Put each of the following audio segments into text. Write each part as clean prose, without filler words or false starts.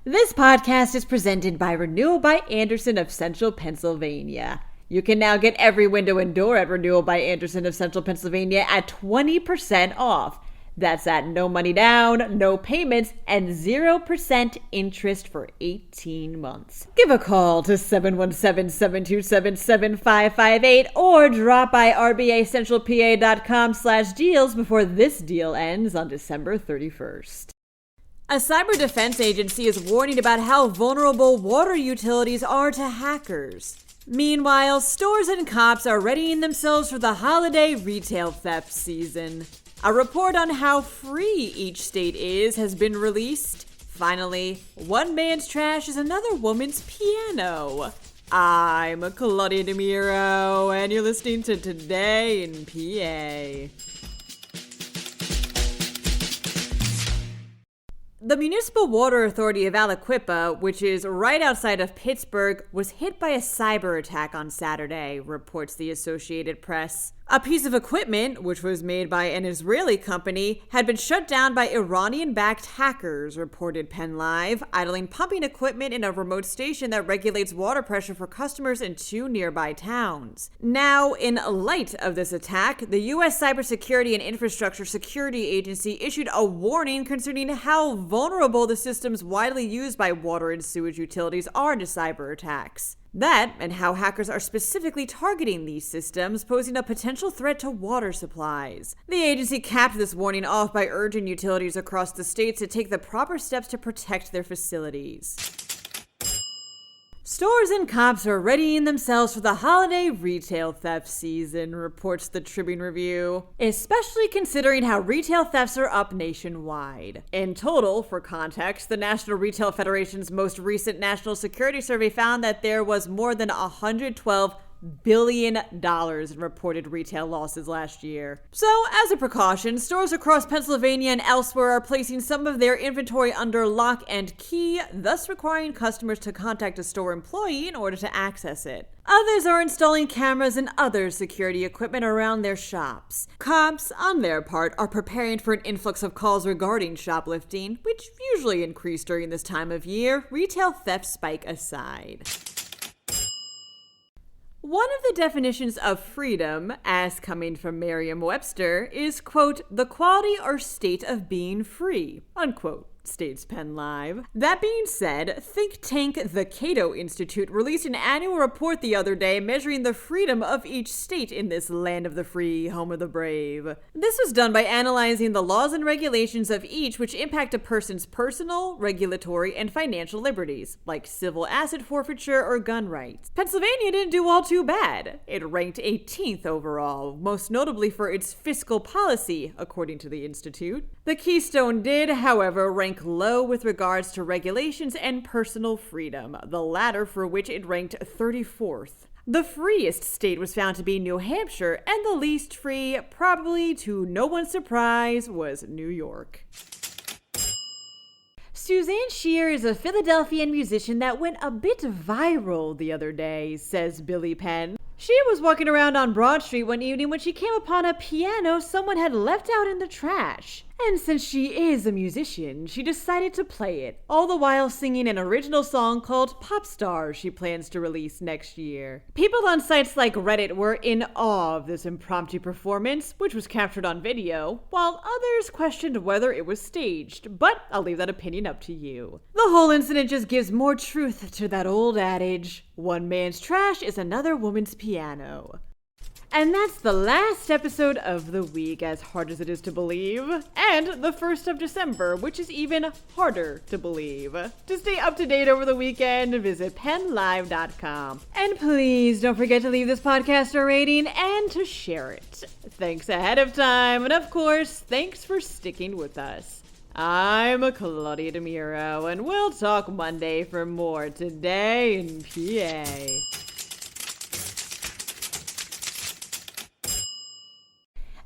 This podcast is presented by Renewal by Andersen of Central Pennsylvania. You can now get every window and door at Renewal by Andersen of Central Pennsylvania at 20% off. That's at no money down, no payments, and 0% interest for 18 months. Give a call to 717-727-7558 or drop by rbacentralpa.com/deals before this deal ends on December 31st. A cyber defense agency is warning about how vulnerable water utilities are to hackers. Meanwhile, stores and cops are readying themselves for the holiday retail theft season. A report on how free each state is has been released. Finally, one man's trash is another woman's piano. I'm Claudia Dimuro, and you're listening to Today in PA. The Municipal Water Authority of Aliquippa, which is right outside of Pittsburgh, was hit by a cyber attack on Saturday, reports the Associated Press. A piece of equipment, which was made by an Israeli company, had been shut down by Iranian-backed hackers, reported PennLive, idling pumping equipment in a remote station that regulates water pressure for customers in 2 nearby towns. Now, in light of this attack, the U.S. Cybersecurity and Infrastructure Security Agency issued a warning concerning how vulnerable the systems widely used by water and sewage utilities are to cyber attacks. That, and how hackers are specifically targeting these systems, posing a potential threat to water supplies. The agency capped this warning off by urging utilities across the states to take the proper steps to protect their facilities. Stores and cops are readying themselves for the holiday retail theft season, reports the Tribune Review, especially considering how retail thefts are up nationwide. In total, for context, the National Retail Federation's most recent national security survey found that there was more than $112 billion in reported retail losses last year. So, as a precaution, stores across Pennsylvania and elsewhere are placing some of their inventory under lock and key, thus requiring customers to contact a store employee in order to access it. Others are installing cameras and other security equipment around their shops. Cops, on their part, are preparing for an influx of calls regarding shoplifting, which usually increase during this time of year, retail theft spike aside. One of the definitions of freedom, as coming from Merriam-Webster, is, quote, the quality or state of being free, unquote, states PennLive. That being said, think tank the Cato Institute released an annual report the other day measuring the freedom of each state in this land of the free, home of the brave. This was done by analyzing the laws and regulations of each which impact a person's personal, regulatory, and financial liberties, like civil asset forfeiture or gun rights. Pennsylvania didn't do all too bad. It ranked 18th overall, most notably for its fiscal policy, according to the Institute. The Keystone did, however, rank low with regards to regulations and personal freedom, the latter for which it ranked 34th. The freest state was found to be New Hampshire, and the least free, probably to no one's surprise, was New York. Suzanne Shear is a Philadelphian musician that went a bit viral the other day, says Billy Penn. She was walking around on Broad Street one evening when she came upon a piano someone had left out in the trash. And since she is a musician, she decided to play it, all the while singing an original song called Pop Star she plans to release next year. People on sites like Reddit were in awe of this impromptu performance, which was captured on video, while others questioned whether it was staged, but I'll leave that opinion up to you. The whole incident just gives more truth to that old adage, one man's trash is another woman's piano. And that's the last episode of the week, as hard as it is to believe, and the 1st of December, which is even harder to believe. To stay up to date over the weekend, visit PennLive.com. And please don't forget to leave this podcast a rating and to share it. Thanks ahead of time, and of course, thanks for sticking with us. I'm Claudia Dimuro, and we'll talk Monday for more Today in PA.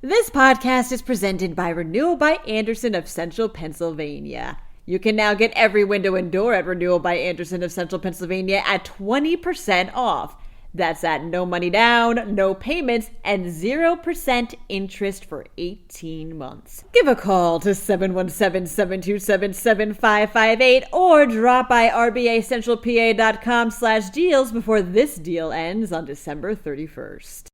This podcast is presented by Renewal by Andersen of Central Pennsylvania. You can now get every window and door at Renewal by Andersen of Central Pennsylvania at 20% off. That's at no money down, no payments, and 0% interest for 18 months. Give a call to 717-727-7558 or drop by rbacentralpa.com/deals before this deal ends on December 31st.